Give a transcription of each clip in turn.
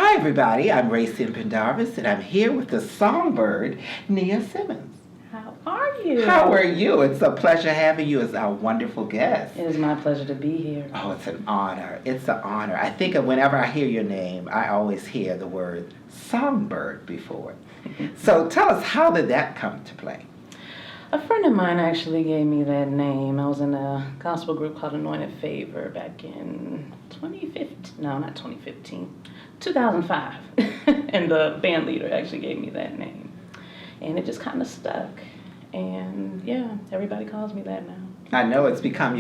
Hi, everybody. I'm Rayceen Pendarvis, and I'm here with the Songbird, Nia Simmons. How are you? How are you? It's a pleasure having you as our wonderful guest. It is my pleasure to be here. Oh, it's an honor. It's an honor. I think of whenever I hear your name, I always hear the word Songbird before it. So tell us, how did that come to play? A friend of mine actually gave me that name. I was in a gospel group called Anointed Favor back in 2005. And the band leader actually gave me that name. And it just kind of stuck. And yeah, everybody calls me that now. I know it's become,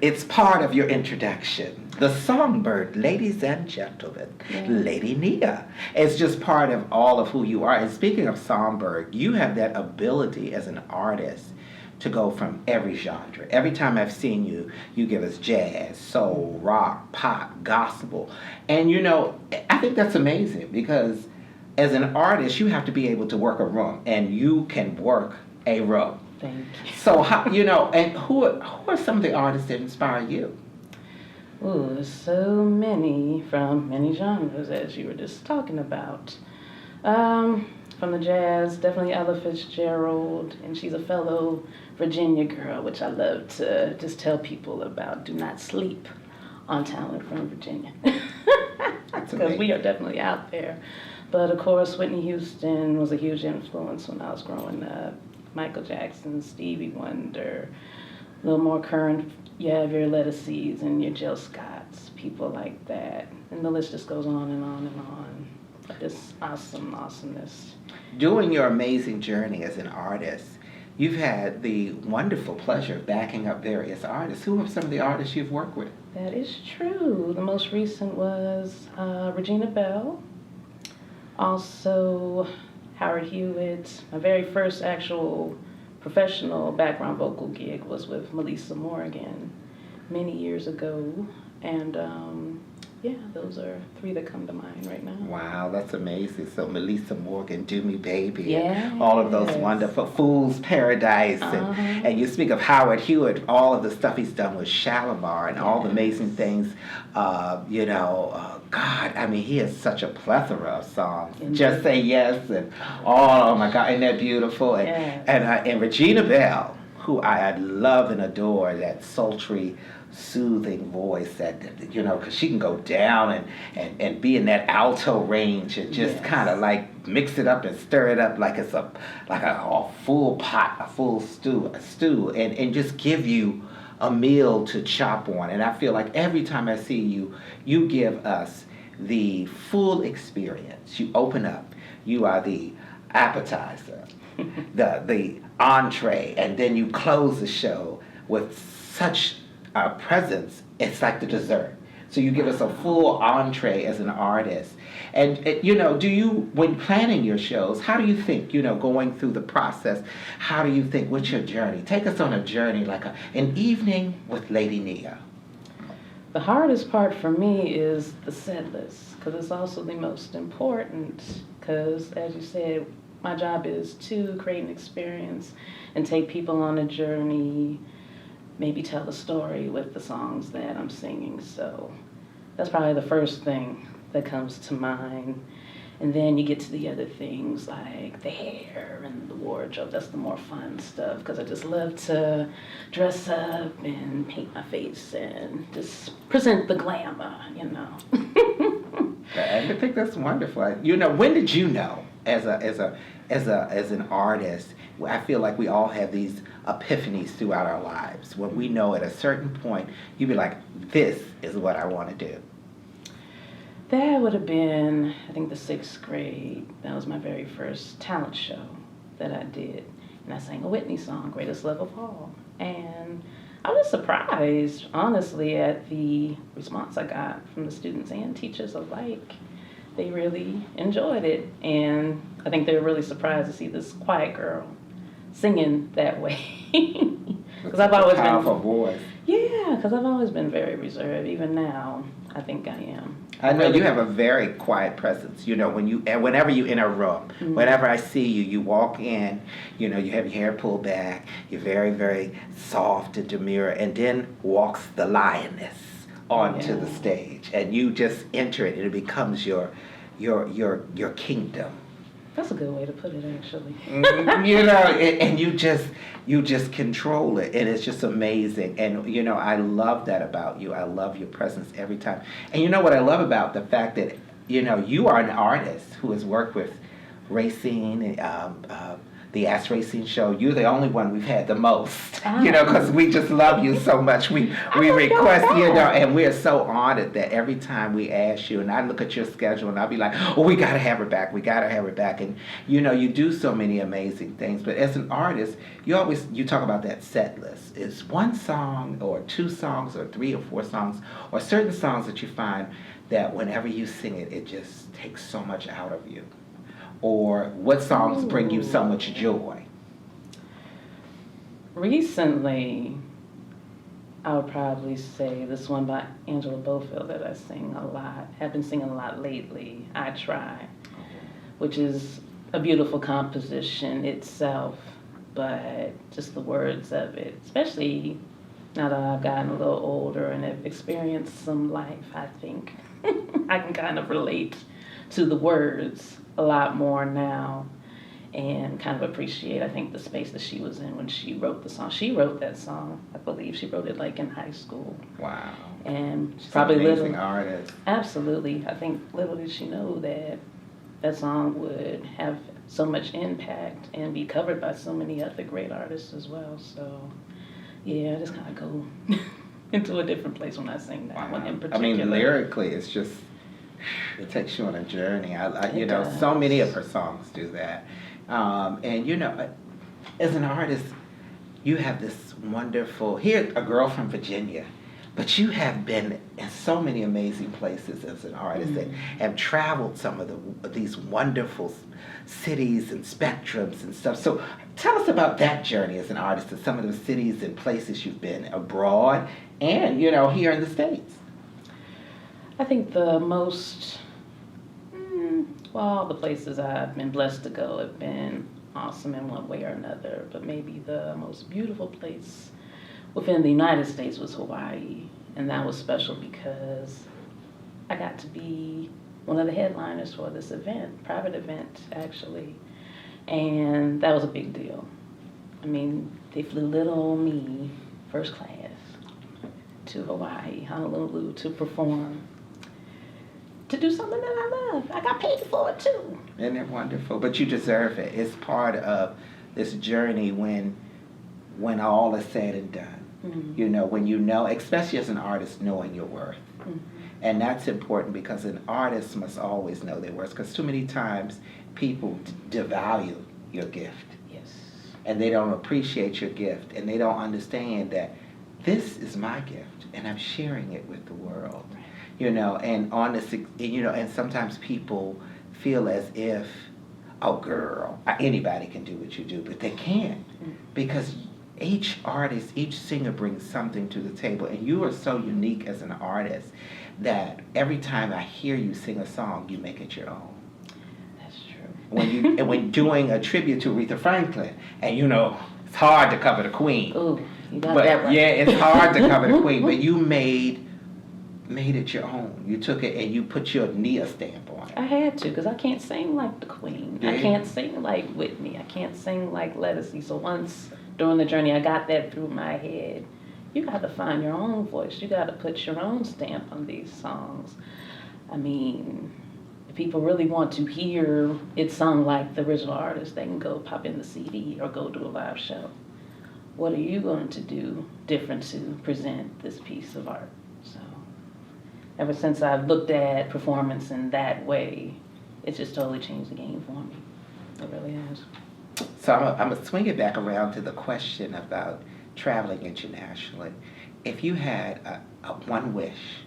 it's part of your introduction. The Songbird, ladies and gentlemen, Lady Nia. It's just part of all of who you are. And speaking of Songbird, you have that ability as an artist to go from every genre. Every time I've seen you, you give us jazz, soul, rock, pop, gospel. And I think that's amazing because as an artist, you have to be able to work a room, and you can work a room. Thank you. So, and who are some of the artists that inspire you? Ooh, there's so many from many genres, as you were just talking about. From the jazz, definitely Ella Fitzgerald, and she's a fellow Virginia girl, which I love to just tell people about. Do not sleep on talent from Virginia. Because we are definitely out there. But of course, Whitney Houston was a huge influence when I was growing up. Michael Jackson, Stevie Wonder, a little more current, you have your Lettuce's and your Jill Scotts, people like that. And the list just goes on and on and on. This awesomeness. During your amazing journey as an artist, you've had the wonderful pleasure of backing up various artists. Who are some of the artists you've worked with? That is true. The most recent was Regina Belle. Also, Howard Hewitt. My very first actual professional background vocal gig was with Melissa Morgan many years ago. And those are three that come to mind right now. Wow, that's amazing. So Melissa Morgan, Do Me Baby, yes. And all of those wonderful Fool's Paradise. And you speak of Howard Hewitt, all of the stuff he's done with Shalimar and all the amazing things. God, I mean, he has such a plethora of songs. Indeed. Just Say Yes, and oh my God, isn't that beautiful? And Regina Belle, who I love and adore, that sultry, soothing voice that, because she can go down and be in that alto range and just kind of like mix it up and stir it up like it's a full pot, a full stew, and just give you a meal to chop on. And I feel like every time I see you, you give us the full experience. You open up, you are the appetizer, the entree, and then you close the show with such presence. It's like the dessert. So you give us a full entree as an artist. And do you, when planning your shows, how do you think, going through the process, how do you think, what's your journey? Take us on a journey like an evening with Lady Nia. The hardest part for me is the set list, because it's also the most important, because as you said, my job is to create an experience and take people on a journey, maybe tell a story with the songs that I'm singing. So that's probably the first thing that comes to mind. And then you get to the other things like the hair and the wardrobe. That's the more fun stuff, because I just love to dress up and paint my face and just present the glamour, I think that's wonderful. When did you know as an artist? I feel like we all have these epiphanies throughout our lives. When we know at a certain point, you'd be like, this is what I want to do. That would have been, I think, the 6th grade. That was my very first talent show that I did. And I sang a Whitney song, Greatest Love of All. And I was surprised, honestly, at the response I got from the students and teachers alike. They really enjoyed it. And I think they were really surprised to see this quiet girl singing that way. Because I've always powerful voice. Yeah, because I've always been very reserved. Even now, I think I am. I know you have a very quiet presence. Whenever you're in a room, whenever I see you, you walk in, you have your hair pulled back, you're very, very soft and demure, and then walks the lioness onto the stage, and you just enter it, and it becomes your kingdom. That's a good way to put it, actually. You know, and you just control it, and it's just amazing. And you know, I love that about you. I love your presence every time. And you know what I love about the fact that you know you are an artist who has worked with Rayceen, the Ask Rayceen show. You're the only one we've had the most, you know, because we just love you so much. We request, you know, and we're so honored that every time we ask you, and I look at your schedule and I'll be like, oh, we got to have her back. We got to have her back. And, you know, you do so many amazing things. But as an artist, you talk about that set list. It's one song or two songs or three or four songs or certain songs that you find that whenever you sing it, it just takes so much out of you. Or what songs bring you so much joy? Recently, I would probably say this one by Angela Bofill that I sing a lot, have been singing a lot lately, I Try, which is a beautiful composition itself, but just the words of it, especially now that I've gotten a little older and have experienced some life, I think I can kind of relate to the words a lot more now and kind of appreciate, I think, the space that she was in when she wrote the song. She wrote that song, I believe she wrote it like in high school. Wow. And she's probably an amazing artist. Absolutely. I think little did she know that that song would have so much impact and be covered by so many other great artists as well. So yeah, I just kind of go into a different place when I sing that one in particular. I mean, lyrically, it's just, it takes you on a journey. You know, so many of her songs do that. And you know, as an artist, you have this wonderful, here, a girl from Virginia, but you have been in so many amazing places as an artist and have traveled some of these wonderful cities and spectrums and stuff. So tell us about that journey as an artist and some of the cities and places you've been abroad and, you know, here in the States. I think the most, well, the places I've been blessed to go have been awesome in one way or another, but maybe the most beautiful place within the United States was Hawaii, and that was special because I got to be one of the headliners for this event, private event actually, and that was a big deal. I mean, they flew little old me, first class, to Hawaii, Honolulu, to perform, to do something that I love. I got paid for it too. Isn't it wonderful? But you deserve it. It's part of this journey when all is said and done. Mm-hmm. You know, when you know, especially as an artist, knowing your worth. Mm-hmm. And that's important because an artist must always know their worth, because too many times people devalue your gift. Yes. And they don't appreciate your gift, and they don't understand that this is my gift, and I'm sharing it with the world. Right. You know, and on this, you know, and sometimes people feel as if, oh girl, anybody can do what you do, but they can't, because each artist, each singer brings something to the table, and you are so unique as an artist that every time I hear you sing a song, you make it your own. That's true. When doing a tribute to Aretha Franklin, and you know, it's hard to cover the Queen. Ooh, you got that right. Yeah, it's hard to cover the Queen, but you made it your own. You took it and you put your Nia stamp on it. I had to, because I can't sing like the Queen. Yeah. I can't sing like Whitney. I can't sing like Ledisi. So once during the journey I got that through my head, you got to find your own voice. You got to put your own stamp on these songs. I mean, if people really want to hear it sung like the original artist, they can go pop in the CD or go do a live show. What are you going to do different to present this piece of art? So ever since I've looked at performance in that way, it's just totally changed the game for me. It really has. So I'm going to swing it back around to the question about traveling internationally. If you had a one wish,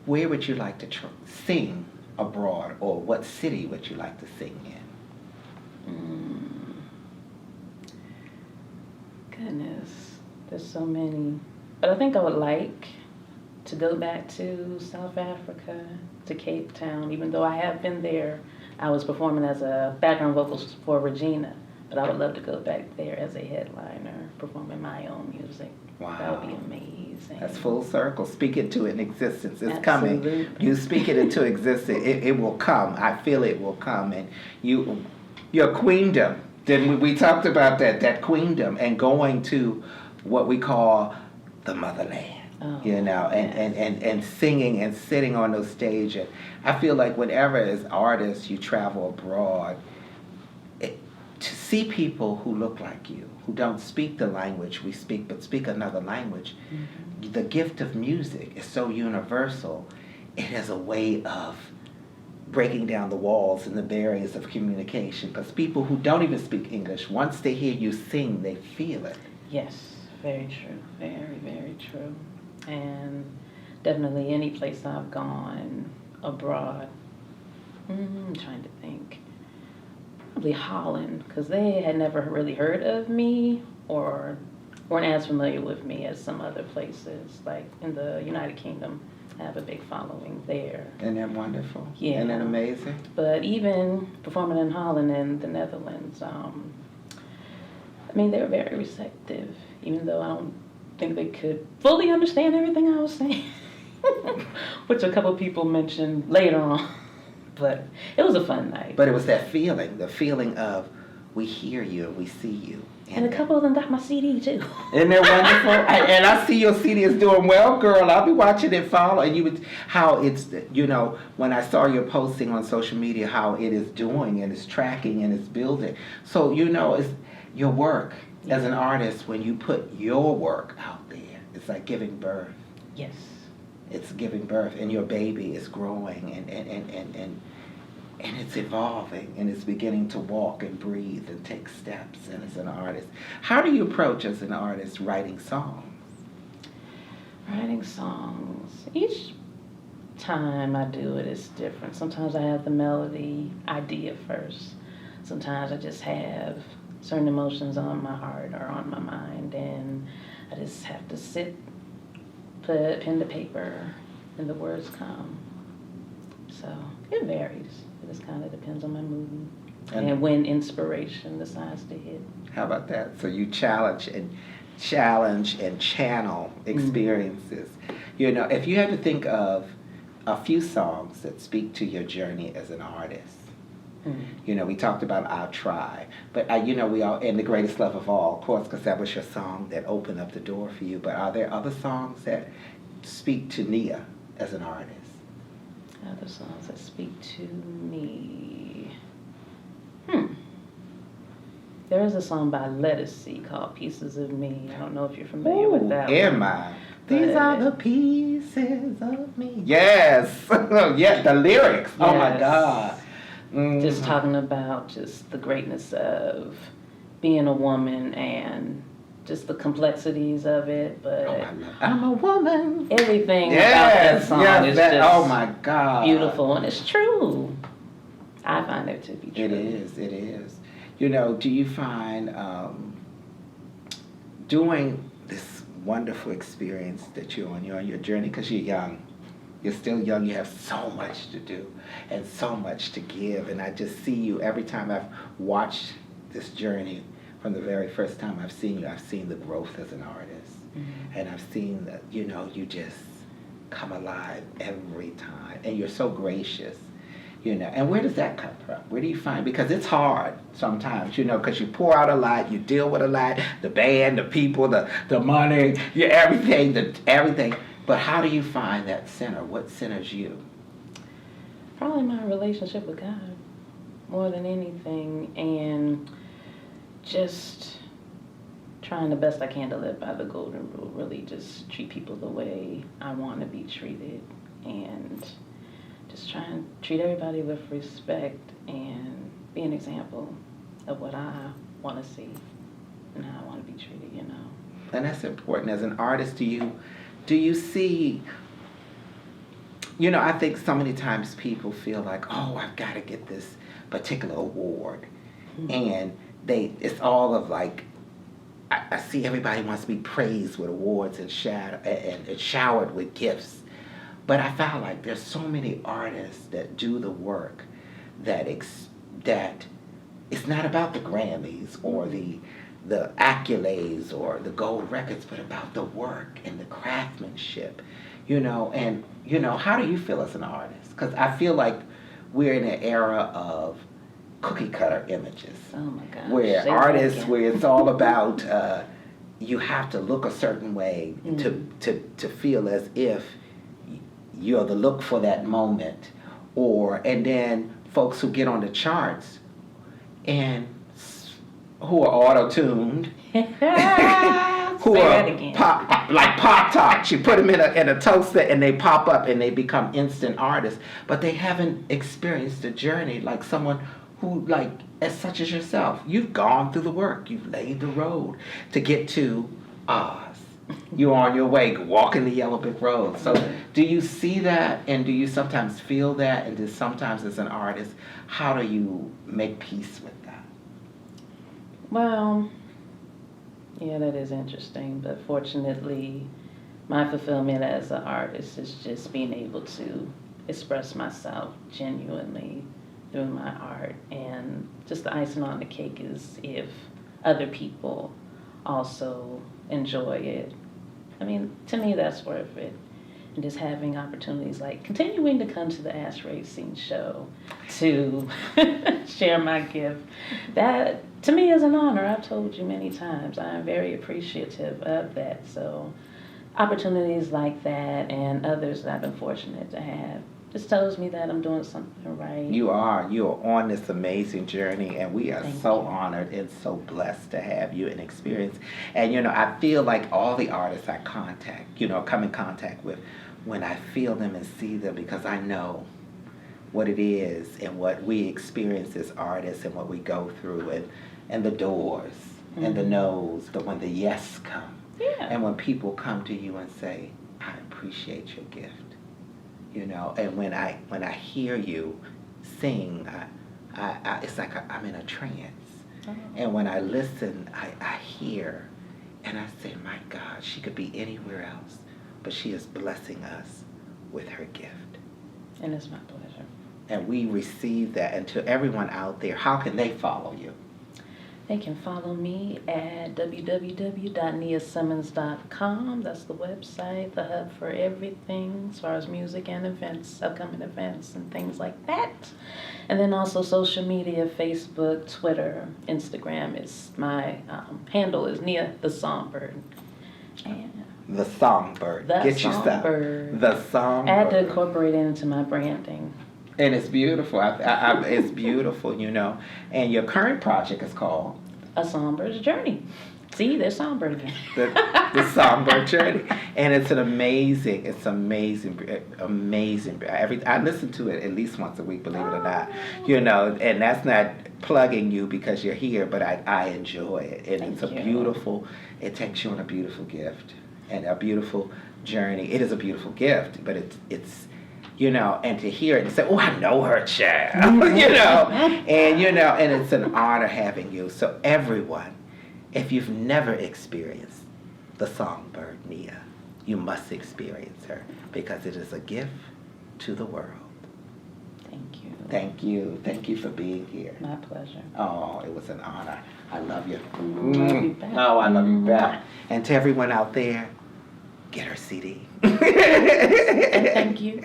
where would you like to sing abroad, or what city would you like to sing in? Goodness, there's so many. But I think I would like to go back to South Africa, to Cape Town. Even though I have been there, I was performing as a background vocalist for Regina But I would love to go back there as a headliner, performing my own music. Wow. That would be amazing. That's full circle. Speak it to it in existence. It's Absolutely. coming. You speak it into existence. It will come. I feel it will come. And your queendom. Then we talked about that queendom and going to what we call the motherland. Oh, and singing and sitting on those stages. I feel like whenever as artists you travel abroad, to see people who look like you, who don't speak the language we speak, but speak another language, the gift of music is so universal. It has a way of breaking down the walls and the barriers of communication. Because people who don't even speak English, once they hear you sing, they feel it. Yes, very true. Very, very true. And definitely any place I've gone abroad, I'm trying to think. Probably Holland, because they had never really heard of me or weren't as familiar with me as some other places. Like in the United Kingdom, I have a big following there. Isn't that wonderful? Yeah. Isn't that amazing? But even performing in Holland and the Netherlands, they were very receptive, even though I don't think they could fully understand everything I was saying, which a couple of people mentioned later on. But it was a fun night. But it was that feeling, the feeling of we hear you, we see you. And a couple of them got my CD too. Isn't that wonderful? And I see your CD is doing well, girl. I'll be watching it follow. And how it's, when I saw your posting on social media, how it is doing and it's tracking and it's building. So, it's your work as an artist, when you put your work out there, it's like giving birth. Yes. It's giving birth, and your baby is growing and it's evolving, and it's beginning to walk and breathe and take steps. And as an artist, how do you approach as an artist writing songs? Writing songs, each time I do it is different. Sometimes I have the melody idea first. Sometimes I just have certain emotions on my heart or on my mind, and I just have to sit, put pen to paper, and the words come. So it varies. It just kind of depends on my mood and when inspiration decides to hit. How about that? So you challenge and channel experiences. If you had to think of a few songs that speak to your journey as an artist. We talked about I'll Try, but we all, and The Greatest Love of All, of course, because that was your song that opened up the door for you. But are there other songs that speak to Nia as an artist? Other songs that speak to me. There is a song by Lettucey called Pieces of Me. I don't know if you're familiar with that one. These are the pieces of me. Yes. Yeah, the lyrics. Yes. Oh my God. Just talking about just the greatness of being a woman and just the complexities of it, but I'm a woman. Everything about that song is just oh my God, beautiful, and it's true. I find it to be true. It is. Do you find doing this wonderful experience that you're on your journey, because you're young, you're still young, you have so much to do and so much to give, and I just see you every time I've watched this journey. From the very first time I've seen you, I've seen the growth as an artist. And I've seen that, you just come alive every time. And you're so gracious, And where does that come from? Where do you find, because it's hard sometimes, because you pour out a lot, you deal with a lot, the band, the people, the money, everything. But how do you find that center? What centers you? Probably my relationship with God, more than anything. And just trying the best I can to live by the golden rule, really just treat people the way I want to be treated, and just try and treat everybody with respect and be an example of what I want to see and how I want to be treated, And that's important. As an artist, do you see, I think so many times people feel like, oh, I've got to get this particular award. And it's all of like, I see everybody wants to be praised with awards and showered with gifts. But I found like there's so many artists that do the work that it's not about the Grammys or the accolades or the gold records, but about the work and the craftsmanship, and how do you feel as an artist? Because I feel like we're in an era of cookie cutter images. Oh my gosh. Where artists, where it's all about you have to look a certain way to feel as if you're the look for that moment, and then folks who get on the charts and who are auto-tuned, who are pop tarts. You put them in a toaster and they pop up and they become instant artists, but they haven't experienced the journey like someone who, like, as such as yourself. You've gone through the work. You've laid the road to get to Oz. You're on your way, walking the yellow brick road. So do you see that, and do you sometimes feel that, and do sometimes as an artist, how do you make peace with that? Well, yeah, that is interesting, but fortunately, my fulfillment as an artist is just being able to express myself genuinely through my art, and just the icing on the cake is if other people also enjoy it. I mean, to me, that's worth it. And just having opportunities like continuing to come to the Ask Rayceen show to share my gift, that to me is an honor. I've told you many times, I am very appreciative of that. So opportunities like that and others that I've been fortunate to have just tells me that I'm doing something right. You are on this amazing journey, and we are honored and so blessed to have you and experience. And I feel like all the artists I contact, come in contact with, when I feel them and see them, because I know what it is and what we experience as artists and what we go through, and the doors and the no's, but when the yes come, and when people come to you and say, I appreciate your gift. And when I hear you sing, I it's like I'm in a trance. Oh. And when I listen, I hear, and I say, my God, she could be anywhere else, but she is blessing us with her gift. And it's my pleasure. And we receive that. And to everyone out there, how can they follow you? They can follow me at www.niasimmons.com. That's the website, the hub for everything as far as music and events, upcoming events and things like that. And then also social media, Facebook, Twitter, Instagram is my handle is Nia the Songbird. And the Songbird. Get Songbird. The Songbird. I had to incorporate it into my branding. And it's beautiful. It's beautiful, And your current project is called? A Songbird's Journey. See, there's Songbird again. The Songbird Journey. And it's amazing. I listen to it at least once a week, believe it or not. And that's not plugging you because you're here, but I enjoy it. And it's it takes you on a beautiful gift and a beautiful journey. It is a beautiful gift, but it's and to hear it and say, oh, I know her, child, and it's an honor having you. So everyone, if you've never experienced the Songbird, Nia, you must experience her because it is a gift to the world. Thank you. Thank you. Thank you for being here. My pleasure. Oh, it was an honor. I love you. Love you back. Oh, I love you back. And to everyone out there, get her CD. And thank you.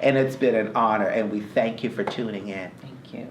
And it's been an honor, and we thank you for tuning in. Thank you.